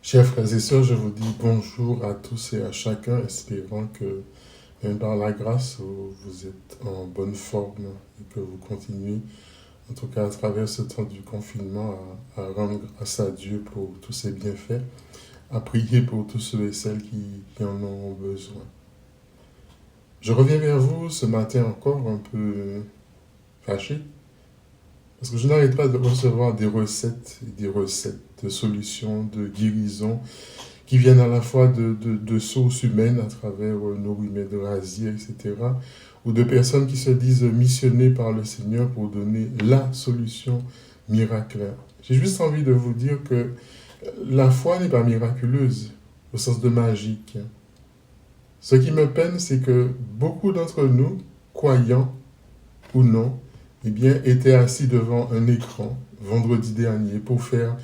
Chers frères et sœurs, je vous dis bonjour à tous et à chacun, espérant que, même par la grâce, vous êtes en bonne forme et que vous continuez, en tout cas à travers ce temps du confinement, à rendre grâce à Dieu pour tous ses bienfaits, à prier pour tous ceux et celles qui en ont besoin. Je reviens vers vous ce matin encore un peu fâché, parce que je n'arrête pas de recevoir des recettes et des recettes de solutions, de guérison, qui viennent à la fois de sources humaines à travers nos remèdes rasiers, etc., ou de personnes qui se disent missionnées par le Seigneur pour donner la solution miracle. J'ai juste envie de vous dire que la foi n'est pas miraculeuse au sens de magique. Ce qui me peine, c'est que beaucoup d'entre nous, croyants ou non, eh bien, étaient assis devant un écran vendredi dernier pour faire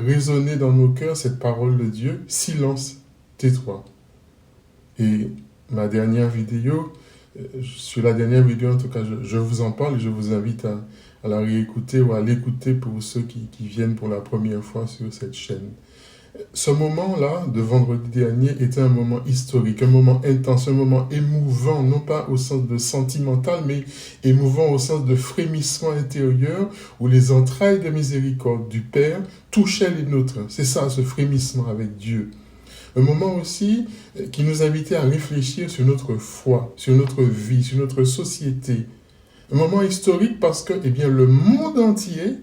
résonner dans nos cœurs cette parole de Dieu, silence, tais-toi. Et ma dernière vidéo, sur la dernière vidéo en tout cas, je vous en parle et je vous invite à la réécouter ou à l'écouter pour ceux qui viennent pour la première fois sur cette chaîne. Ce moment-là, de vendredi dernier, était un moment historique, un moment intense, un moment émouvant, non pas au sens de sentimental, mais émouvant au sens de frémissement intérieur, où les entrailles de miséricorde du Père touchaient les nôtres. C'est ça, ce frémissement avec Dieu. Un moment aussi qui nous invitait à réfléchir sur notre foi, sur notre vie, sur notre société. Un moment historique parce que, eh bien, le monde entier,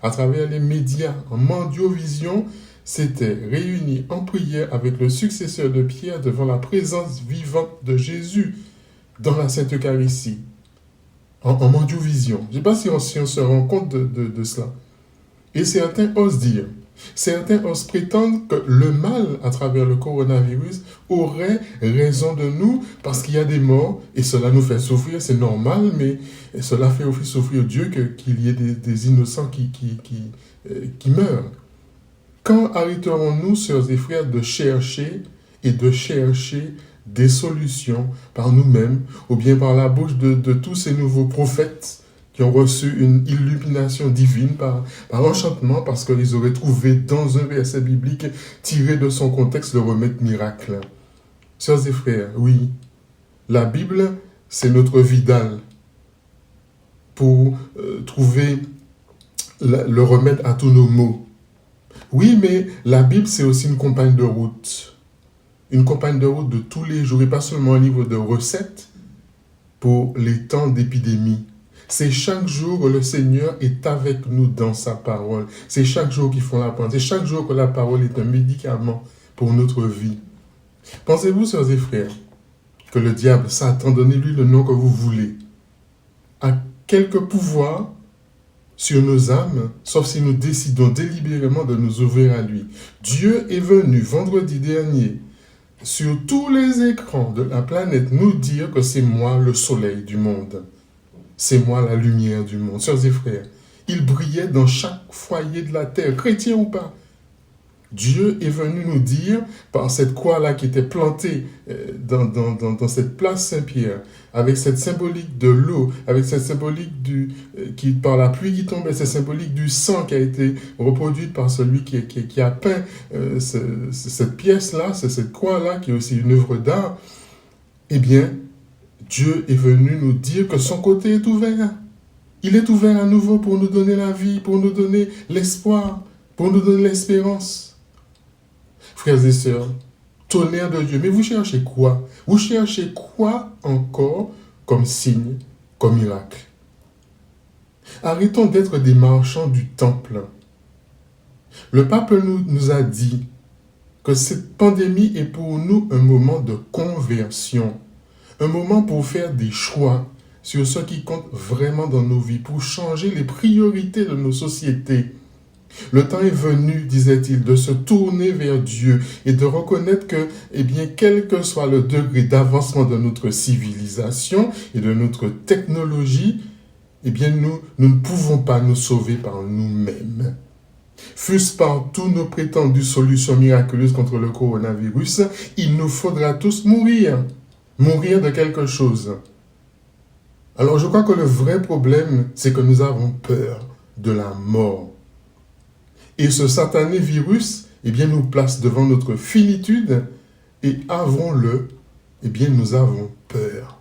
à travers les médias, en Mandiovision, s'était réuni en prière avec le successeur de Pierre devant la présence vivante de Jésus dans la Sainte Eucharistie, en Mandiovision. Je ne sais pas si on se rend compte de cela. Et certains osent prétendre que le mal à travers le coronavirus aurait raison de nous parce qu'il y a des morts et cela nous fait souffrir, c'est normal, mais cela fait aussi souffrir Dieu qu'il y ait des innocents qui meurent. Quand arrêterons-nous, sœurs et frères, de chercher des solutions par nous-mêmes ou bien par la bouche de tous ces nouveaux prophètes qui ont reçu une illumination divine par enchantement parce qu'ils auraient trouvé dans un verset biblique tiré de son contexte le remède miracle. Sœurs et frères, oui, la Bible, c'est notre Vidal pour trouver le remède à tous nos maux. Oui, mais la Bible, c'est aussi une compagne de route. Une compagne de route de tous les jours et pas seulement un livre de recettes pour les temps d'épidémie. C'est chaque jour que le Seigneur est avec nous dans sa parole. C'est chaque jour qu'il faut l'apprendre. C'est chaque jour que la parole est un médicament pour notre vie. Pensez-vous, sœurs et frères, que le diable, Satan, donnez-lui le nom que vous voulez, a quelque pouvoir sur nos âmes, sauf si nous décidons délibérément de nous ouvrir à lui. Dieu est venu vendredi dernier sur tous les écrans de la planète nous dire que c'est moi le soleil du monde. C'est moi la lumière du monde. Sœurs et frères, il brillait dans chaque foyer de la terre, chrétien ou pas. Dieu est venu nous dire, par cette croix-là qui était plantée dans cette place Saint-Pierre, avec cette symbolique de l'eau, avec cette symbolique par la pluie qui tombait, cette symbolique du sang qui a été reproduite par celui qui a peint cette pièce-là, cette croix-là, qui est aussi une œuvre d'art, eh bien, Dieu est venu nous dire que son côté est ouvert. Il est ouvert à nouveau pour nous donner la vie, pour nous donner l'espoir, pour nous donner l'espérance. Frères et sœurs, tonnerre de Dieu, mais vous cherchez quoi? Vous cherchez quoi encore comme signe, comme miracle? Arrêtons d'être des marchands du temple. Le pape nous a dit que cette pandémie est pour nous un moment de conversion. Un moment pour faire des choix sur ce qui compte vraiment dans nos vies, pour changer les priorités de nos sociétés. Le temps est venu, disait-il, de se tourner vers Dieu et de reconnaître que, eh bien, quel que soit le degré d'avancement de notre civilisation et de notre technologie, eh bien, nous ne pouvons pas nous sauver par nous-mêmes. Fût-ce par tous nos prétendues solutions miraculeuses contre le coronavirus, il nous faudra tous mourir. Mourir de quelque chose. Alors je crois que le vrai problème, c'est que nous avons peur de la mort. Et ce satané virus, eh bien, nous place devant notre finitude et avons-le, eh bien, nous avons peur.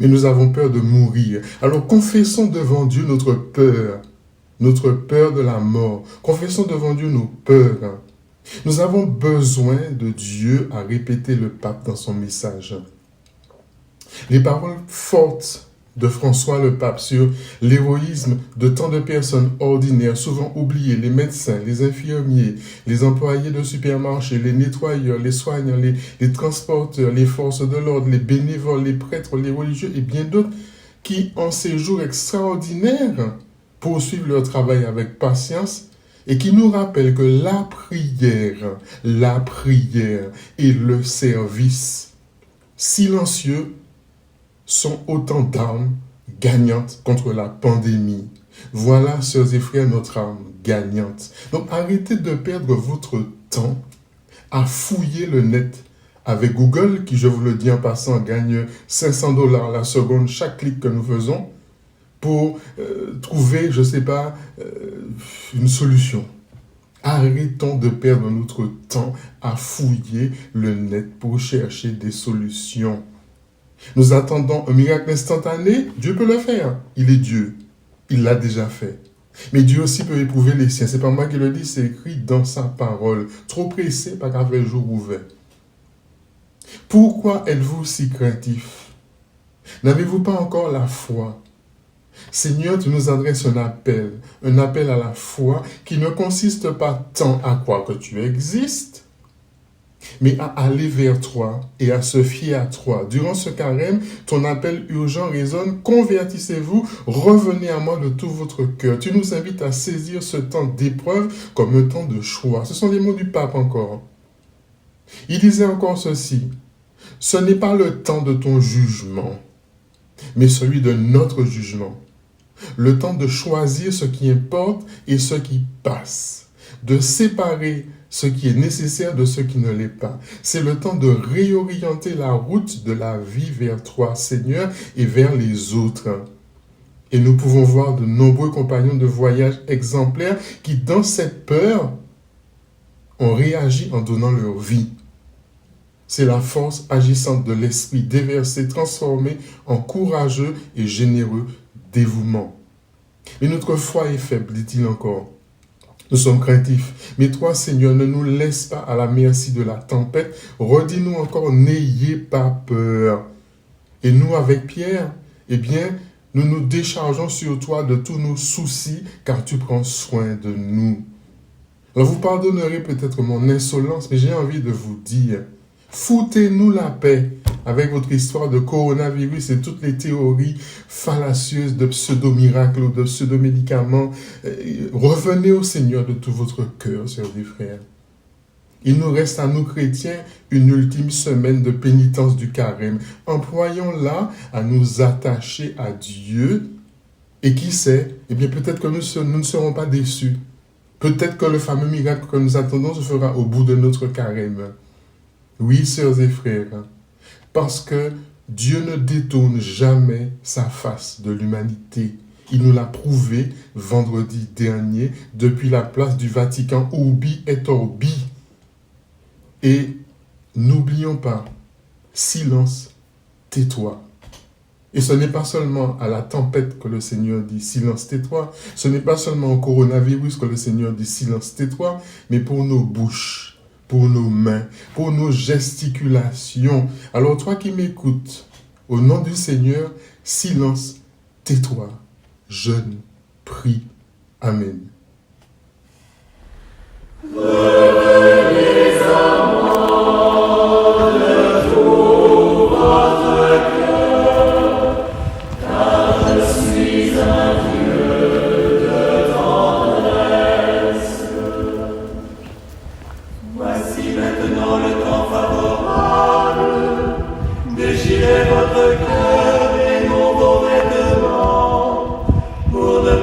Mais nous avons peur de mourir. Alors confessons devant Dieu notre peur de la mort. Confessons devant Dieu nos peurs. Nous avons besoin de Dieu, a répété le pape dans son message. Les paroles fortes de François le pape sur l'héroïsme de tant de personnes ordinaires, souvent oubliées, les médecins, les infirmiers, les employés de supermarché, les nettoyeurs, les soignants, les transporteurs, les forces de l'ordre, les bénévoles, les prêtres, les religieux et bien d'autres qui, en ces jours extraordinaires, poursuivent leur travail avec patience et qui nous rappellent que la prière et le service silencieux sont autant d'armes gagnantes contre la pandémie. Voilà, sœurs et frères, notre arme gagnante. Donc arrêtez de perdre votre temps à fouiller le net avec Google, qui, je vous le dis en passant, gagne 500 $ la seconde chaque clic que nous faisons pour trouver, je ne sais pas, une solution. Arrêtons de perdre notre temps à fouiller le net pour chercher des solutions. Nous attendons un miracle instantané, Dieu peut le faire. Il est Dieu. Il l'a déjà fait. Mais Dieu aussi peut éprouver les siens. Ce n'est pas moi qui le dis, c'est écrit dans sa parole. Trop pressé, pas qu'avec le jour ouvert. Pourquoi êtes-vous si craintif? N'avez-vous pas encore la foi? Seigneur, tu nous adresses un appel à la foi qui ne consiste pas tant à croire que tu existes, mais à aller vers toi et à se fier à toi. Durant ce carême, ton appel urgent résonne, convertissez-vous, revenez à moi de tout votre cœur. Tu nous invites à saisir ce temps d'épreuve comme un temps de choix. Ce sont les mots du pape encore. Il disait encore ceci, ce n'est pas le temps de ton jugement, mais celui de notre jugement. Le temps de choisir ce qui importe et ce qui passe, de séparer ce qui est nécessaire de ce qui ne l'est pas. C'est le temps de réorienter la route de la vie vers toi, Seigneur, et vers les autres. Et nous pouvons voir de nombreux compagnons de voyage exemplaires qui, dans cette peur, ont réagi en donnant leur vie. C'est la force agissante de l'esprit déversé, transformé en courageux et généreux dévouement. Mais notre foi est faible, dit-il encore. Nous sommes craintifs. Mais toi, Seigneur, ne nous laisse pas à la merci de la tempête. Redis-nous encore, n'ayez pas peur. Et nous, avec Pierre, eh bien, nous nous déchargeons sur toi de tous nos soucis, car tu prends soin de nous. Alors, vous pardonnerez peut-être mon insolence, mais j'ai envie de vous dire, foutez-nous la paix avec votre histoire de coronavirus et toutes les théories fallacieuses de pseudo-miracles ou de pseudo-médicaments. Revenez au Seigneur de tout votre cœur, sœurs et frères. Il nous reste à nous chrétiens une ultime semaine de pénitence du carême. Employons-la à nous attacher à Dieu. Et qui sait, eh bien peut-être que nous ne serons pas déçus. Peut-être que le fameux miracle que nous attendons se fera au bout de notre carême. Oui, sœurs et frères, parce que Dieu ne détourne jamais sa face de l'humanité. Il nous l'a prouvé vendredi dernier depuis la place du Vatican, Urbi et Orbi. Et n'oublions pas, silence, tais-toi. Et ce n'est pas seulement à la tempête que le Seigneur dit silence, tais-toi. Ce n'est pas seulement au coronavirus que le Seigneur dit silence, tais-toi, mais pour nos bouches, pour nos mains, pour nos gesticulations. Alors toi qui m'écoutes, au nom du Seigneur, silence, tais-toi, jeûne, prie. Amen.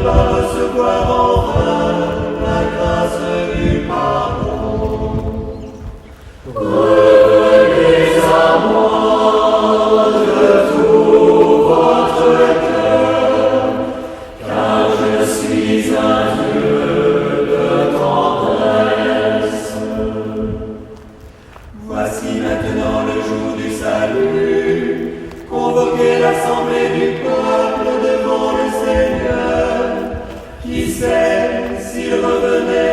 Recevoir en vain la grâce du pardon. s'il revenait.